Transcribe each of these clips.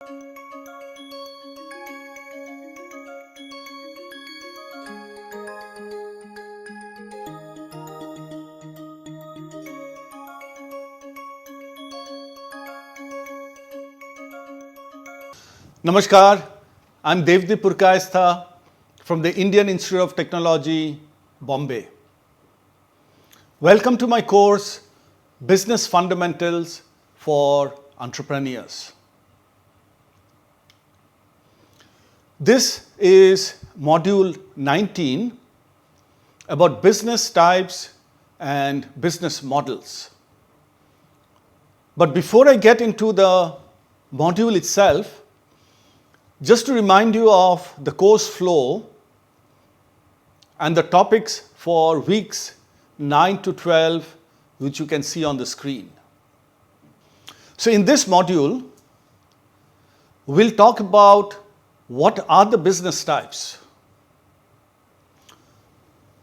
Namaskar, I'm Devdeep Purkayastha from the Indian Institute of Technology, Bombay. Welcome to my course, Business Fundamentals for Entrepreneurs. This is module 19 about business types and business models. But before I get into the module itself, just to remind you of the course flow and the topics for weeks 9 to 12, which you can see on the screen. So in this module, we'll talk about what are the business types,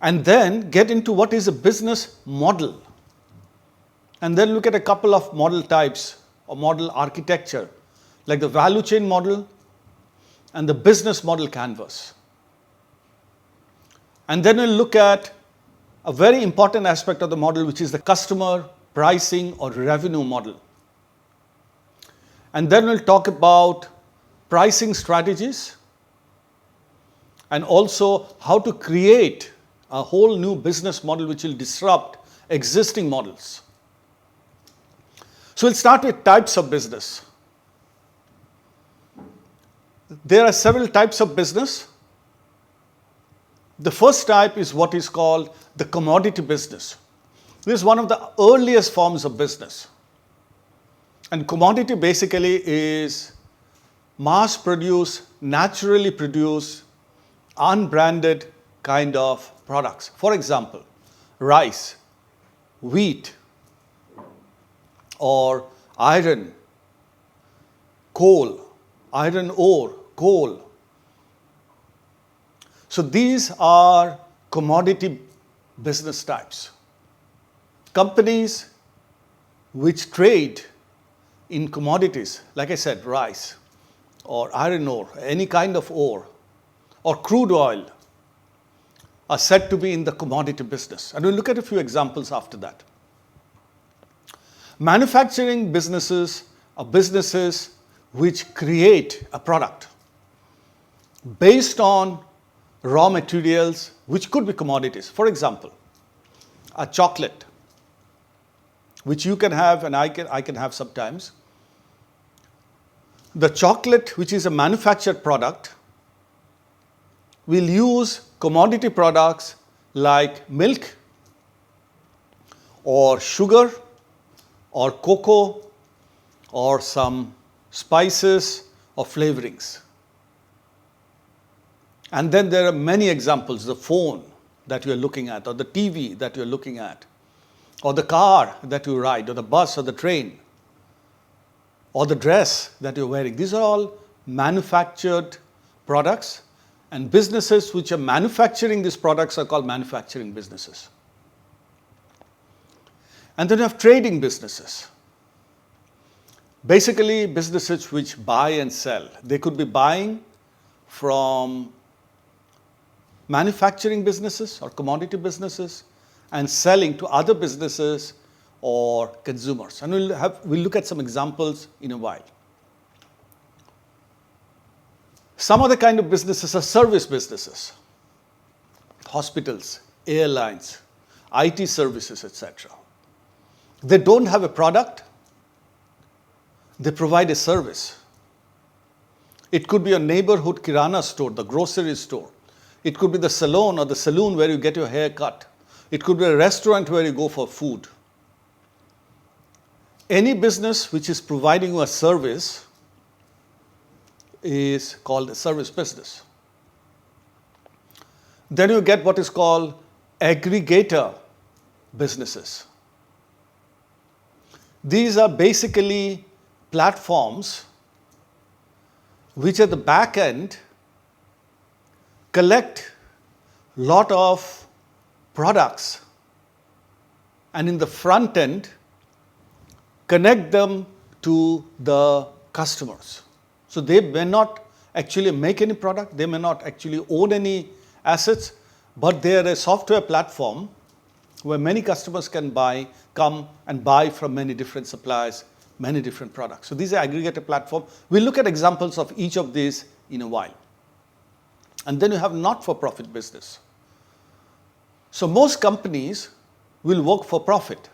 and then get into what is a business model, and then look at a couple of model types or model architecture, like the value chain model and the business model canvas. And then we'll look at a very important aspect of the model, which is the customer pricing or revenue model. And then we'll talk about pricing strategies and also how to create a whole new business model which will disrupt existing models. So we'll start with types of business. There are several types of business. The first type is what is called the commodity business. This is one of the earliest forms of business. And commodity basically is mass produced, naturally produced, unbranded kind of products. For example, rice, wheat, or iron, coal, iron ore, coal. So these are commodity business types. Companies which trade in commodities, like I said, rice or iron ore, any kind of ore, or crude oil, are said to be in the commodity business. And we'll look at a few examples after that. Manufacturing businesses are businesses which create a product based on raw materials, which could be commodities. For example, a chocolate, which you can have and I can have sometimes. The chocolate, which is a manufactured product, will use commodity products like milk or sugar or cocoa or some spices or flavorings. And then there are many examples, the phone that you're looking at, or the TV that you're looking at, or the car that you ride, or the bus or the train, or the dress that you're wearing. These are all manufactured products, and businesses which are manufacturing these products are called manufacturing businesses. And then you have trading businesses. Basically, businesses which buy and sell. They could be buying from manufacturing businesses or commodity businesses and selling to other businesses or consumers. And we'll look at some examples in a while. Some other kind of businesses are service businesses. Hospitals, airlines, IT services, etc. They don't have a product. They provide a service. It could be a neighborhood kirana store, the grocery store. It could be the salon or the saloon where you get your hair cut. It could be a restaurant where you go for food. Any business which is providing you a service is called a service business. Then you get what is called aggregator businesses. These are basically platforms which at the back end collect lot of products and in the front end connect them to the customers. So they may not actually make any product, they may not actually own any assets, but they are a software platform where many customers can come and buy from many different suppliers, many different products. So these are aggregator platform. We'll look at examples of each of these in a while. And then you have not-for-profit business. So most companies will work for profit.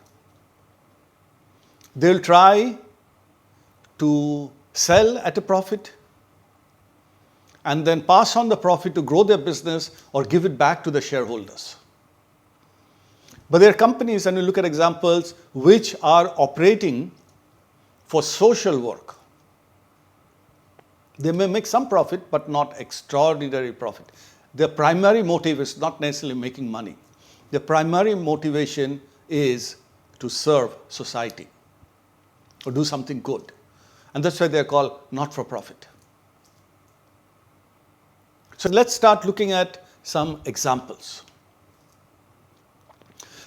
They'll try to sell at a profit and then pass on the profit to grow their business or give it back to the shareholders. But there are companies, and you look at examples, which are operating for social work. They may make some profit, but not extraordinary profit. Their primary motive is not necessarily making money. Their primary motivation is to serve society or do something good. And that's why they're called not-for-profit. So let's start looking at some examples.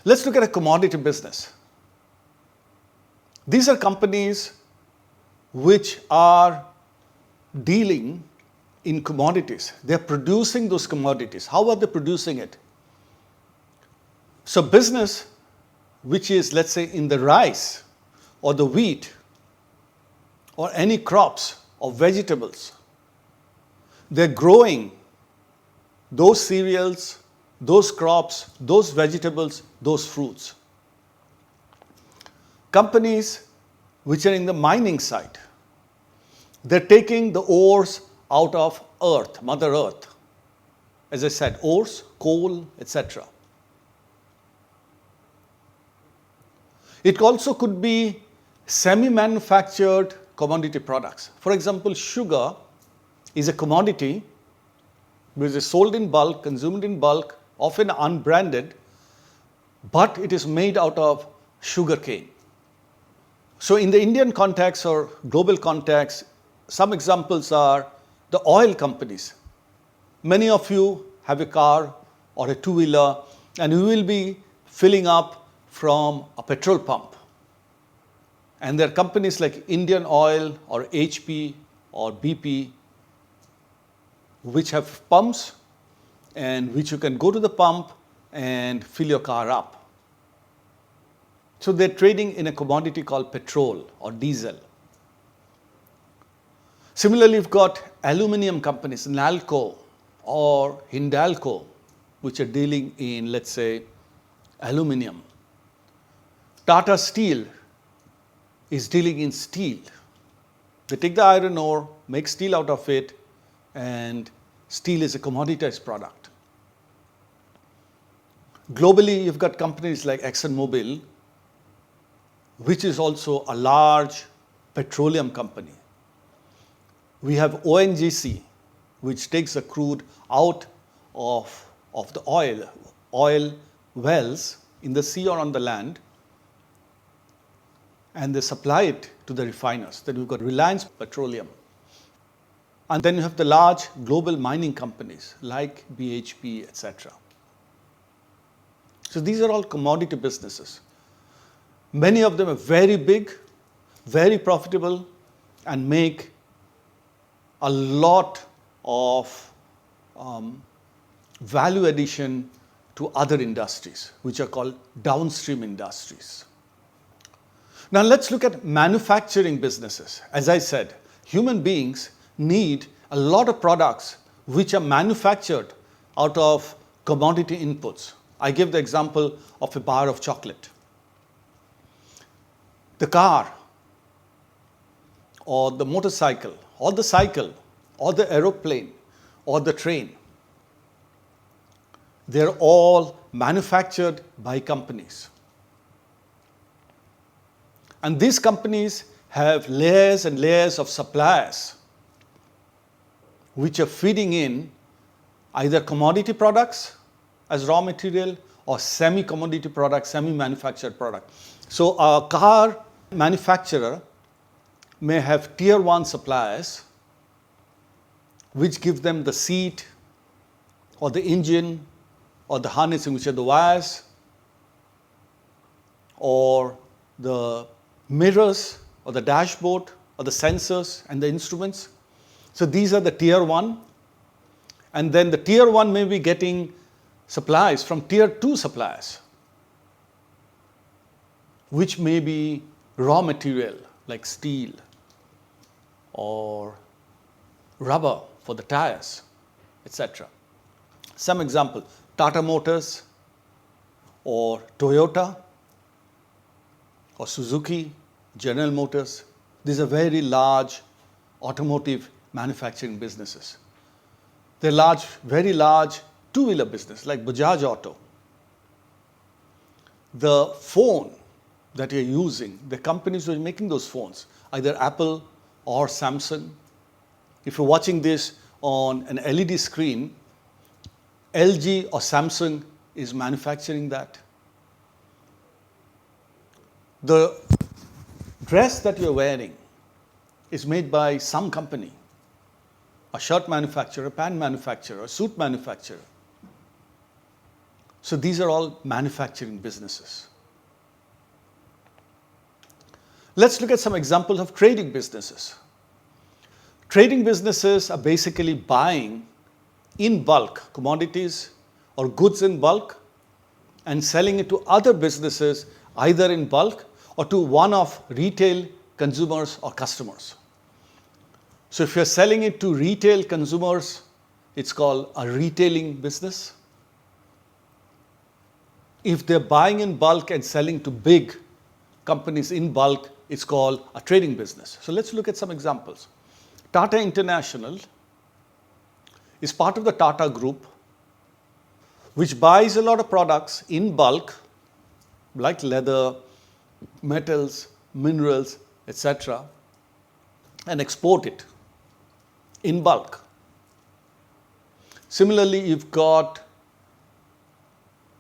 Let's look at a commodity business. These are companies which are dealing in commodities. They're producing those commodities. How are they producing it? So business which is, let's say, in the rice or the wheat or any crops or vegetables, they're growing those cereals, those crops, those vegetables, those fruits. Companies which are in the mining side, they're taking the ores out of earth, Mother Earth. As I said, ores, coal, etc. It also could be semi-manufactured commodity products. For example, sugar is a commodity which is sold in bulk, consumed in bulk, often unbranded, but it is made out of sugar cane. So in the Indian context or global context, some examples are the oil companies. Many of you have a car or a two-wheeler and you will be filling up from a petrol pump. And there are companies like Indian Oil or HP or BP which have pumps and which you can go to the pump and fill your car up. So they're trading in a commodity called petrol or diesel. Similarly, you've got aluminum companies, Nalco or Hindalco, which are dealing in, let's say, aluminum. Tata Steel is dealing in steel. They take the iron ore, make steel out of it, and steel is a commoditized product. Globally, you've got companies like ExxonMobil, which is also a large petroleum company. We have ONGC, which takes the crude out of the oil wells in the sea or on the land, and they supply it to the refiners. Then we've got Reliance Petroleum. And then you have the large global mining companies like BHP, etc. So these are all commodity businesses. Many of them are very big, very profitable, and make a lot of value addition to other industries, which are called downstream industries. Now let's look at manufacturing businesses. As I said, human beings need a lot of products which are manufactured out of commodity inputs. I give the example of a bar of chocolate. The car or the motorcycle or the cycle or the aeroplane or the train, they're all manufactured by companies. And these companies have layers and layers of suppliers which are feeding in either commodity products as raw material or semi-commodity products, semi-manufactured product. So a car manufacturer may have tier 1 suppliers which give them the seat or the engine or the harnessing, which are the wires, or the mirrors or the dashboard or the sensors and the instruments. So these are the tier 1, and then the tier 1 may be getting supplies from tier 2 suppliers, which may be raw material like steel or rubber for the tires, etc. Some example, Tata Motors or Toyota or Suzuki, General Motors. These are very large automotive manufacturing businesses. They're large, very large two-wheeler business like Bajaj Auto. The phone that you're using, the companies who are making those phones, either Apple or Samsung. If you're watching this on an LED screen, LG or Samsung is manufacturing that. The dress that you're wearing is made by some company, a shirt manufacturer, a pant manufacturer, a suit manufacturer. So these are all manufacturing businesses. Let's look at some examples of trading businesses. Trading businesses are basically buying in bulk commodities or goods in bulk and selling it to other businesses either in bulk or to one-off retail consumers or customers. So if you're selling it to retail consumers, it's called a retailing business. If they're buying in bulk and selling to big companies in bulk, it's called a trading business. So let's look at some examples. Tata International is part of the Tata Group, which buys a lot of products in bulk, like leather, metals, minerals, etc., and export it in bulk. Similarly, you've got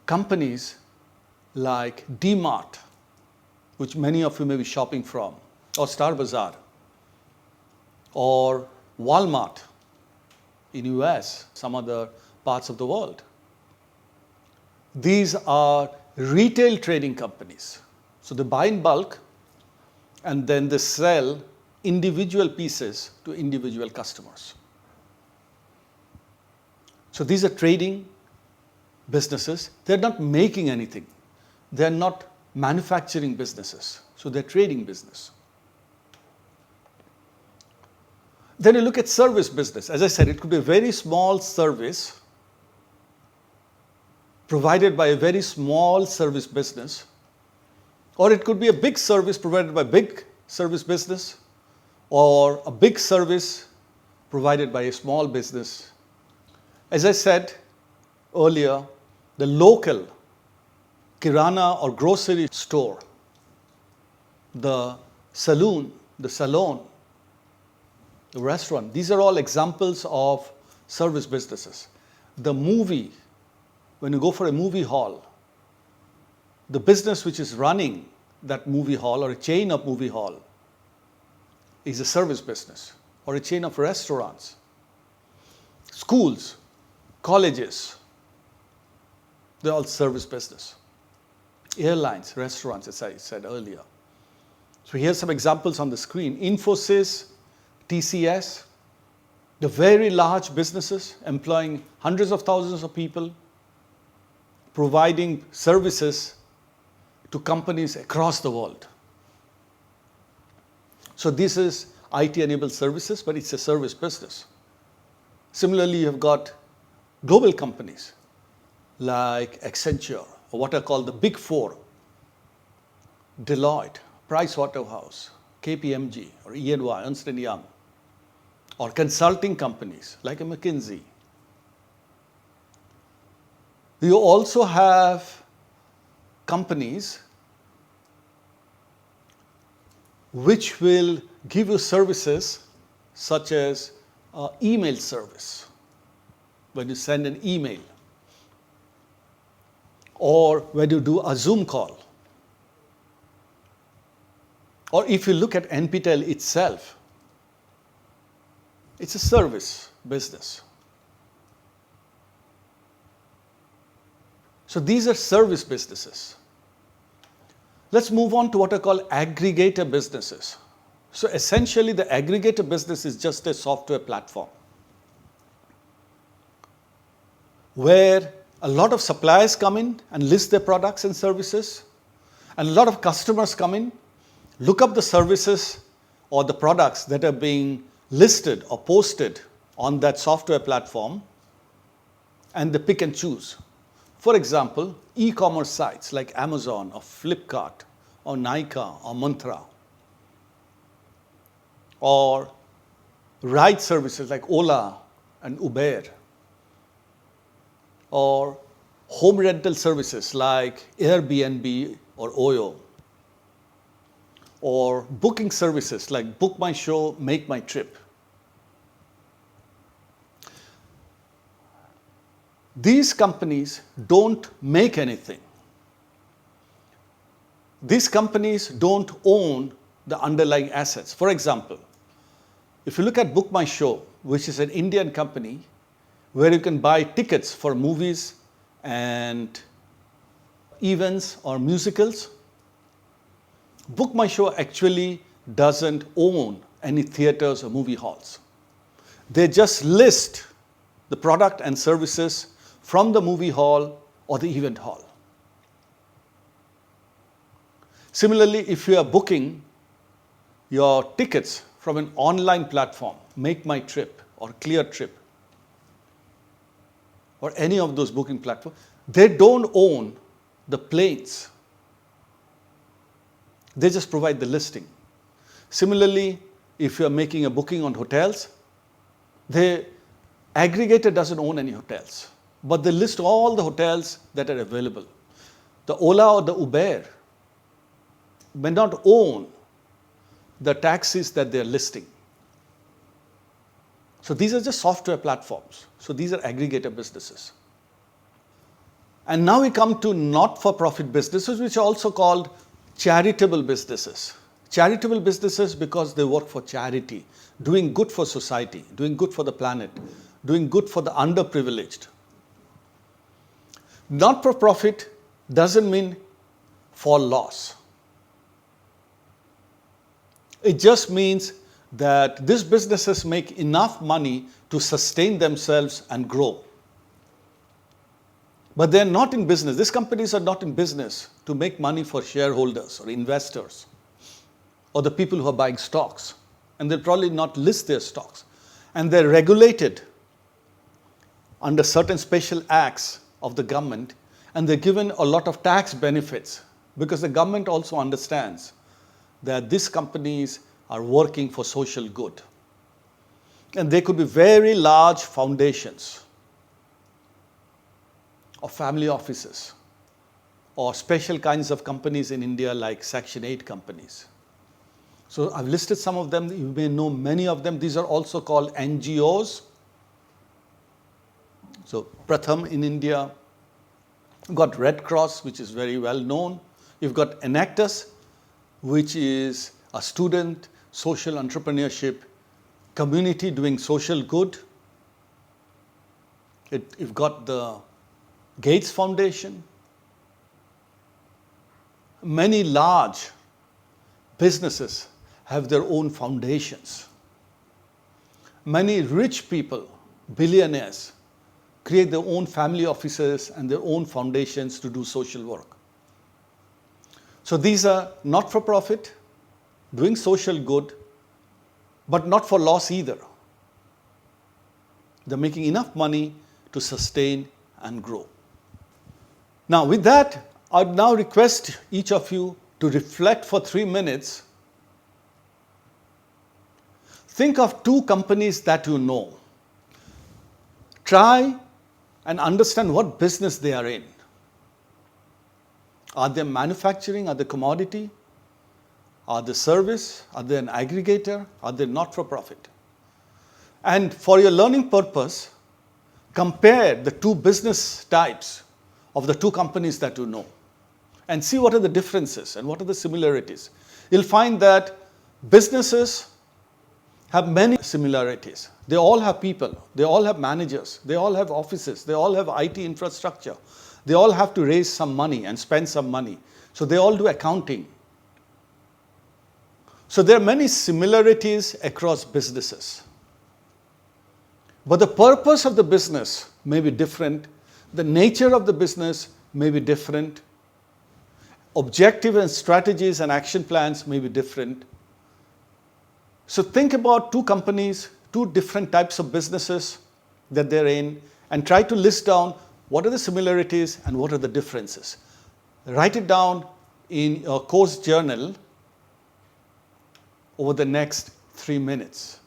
companies like D-Mart, which many of you may be shopping from, or Star Bazaar, or Walmart in US, some other parts of the world. These are retail trading companies. So they buy in bulk and then they sell individual pieces to individual customers. So these are trading businesses. They're not making anything. They're not manufacturing businesses. So they're trading business. Then you look at service business. As I said, it could be a very small service provided by a very small service business, or it could be a big service provided by a big service business, or a big service provided by a small business. As I said earlier, the local kirana or grocery store, the salon, the restaurant, these are all examples of service businesses. The movie, when you go for a movie hall, the business which is running that movie hall or a chain of movie hall is a service business, or a chain of restaurants. Schools, colleges, they're all service business. Airlines, restaurants, as I said earlier. So here's some examples on the screen. Infosys, TCS, the very large businesses employing hundreds of thousands of people, providing services to companies across the world. So this is IT-enabled services, but it's a service business. Similarly, you've got global companies like Accenture, or what are called the Big Four, Deloitte, Pricewaterhouse, KPMG, or E&Y, Ernst & Young, or consulting companies like a McKinsey. You also have companies which will give you services such as email service, when you send an email, or when you do a Zoom call. Or if you look at NPTEL itself, it's a service business. So these are service businesses. Let's move on to what are called aggregator businesses. So essentially, the aggregator business is just a software platform where a lot of suppliers come in and list their products and services, and a lot of customers come in, look up the services or the products that are being listed or posted on that software platform, and they pick and choose. For example, e-commerce sites like Amazon or Flipkart or Nykaa or Myntra, or ride services like Ola and Uber, or home rental services like Airbnb or Oyo, or booking services like Book My Show, Make My Trip. These companies don't make anything. These companies don't own the underlying assets. For example, if you look at Book My Show, which is an Indian company where you can buy tickets for movies and events or musicals, Book My Show actually doesn't own any theaters or movie halls. They just list the product and services from the movie hall or the event hall. Similarly, if you are booking your tickets from an online platform, Make My Trip or Clear Trip, or any of those booking platforms, they don't own the planes. They just provide the listing. Similarly, if you are making a booking on hotels, the aggregator doesn't own any hotels, but they list all the hotels that are available. The Ola or the Uber may not own the taxis that they are listing. So these are just software platforms. So these are aggregator businesses. And now we come to not-for-profit businesses, which are also called charitable businesses. Charitable businesses because they work for charity, doing good for society, doing good for the planet, doing good for the underprivileged. Not-for-profit doesn't mean for loss. It just means that these businesses make enough money to sustain themselves and grow. But they're not in business. These companies are not in business to make money for shareholders or investors or the people who are buying stocks. And they'll probably not list their stocks. And they're regulated under certain special acts of the government, and they're given a lot of tax benefits because the government also understands that these companies are working for social good. And they could be very large foundations or family offices or special kinds of companies in India like Section 8 companies. So I've listed some of them. You may know many of them. These are also called NGOs. So Pratham in India. You've got Red Cross, which is very well known. You've got Enactus, which is a student social entrepreneurship community doing social good. You've got the Gates Foundation. Many large businesses have their own foundations. Many rich people, billionaires, create their own family offices and their own foundations to do social work. So these are not-for-profit, doing social good, but not for loss either. They're making enough money to sustain and grow. Now with that, I'd now request each of you to reflect for 3 minutes. Think of 2 companies that you know. Try and understand what business they are in. Are they manufacturing? Are they commodity? Are they service? Are they an aggregator? Are they not-for-profit? And for your learning purpose, compare the 2 business types of the 2 companies that you know and see what are the differences and what are the similarities. You'll find that businesses have many similarities. They all have people. They all have managers. They all have offices. They all have IT infrastructure. They all have to raise some money and spend some money. So they all do accounting. So there are many similarities across businesses. But the purpose of the business may be different. The nature of the business may be different. Objective and strategies and action plans may be different. So think about two companies, two different types of businesses that they're in, and try to list down what are the similarities and what are the differences. Write it down in your course journal over the next 3 minutes.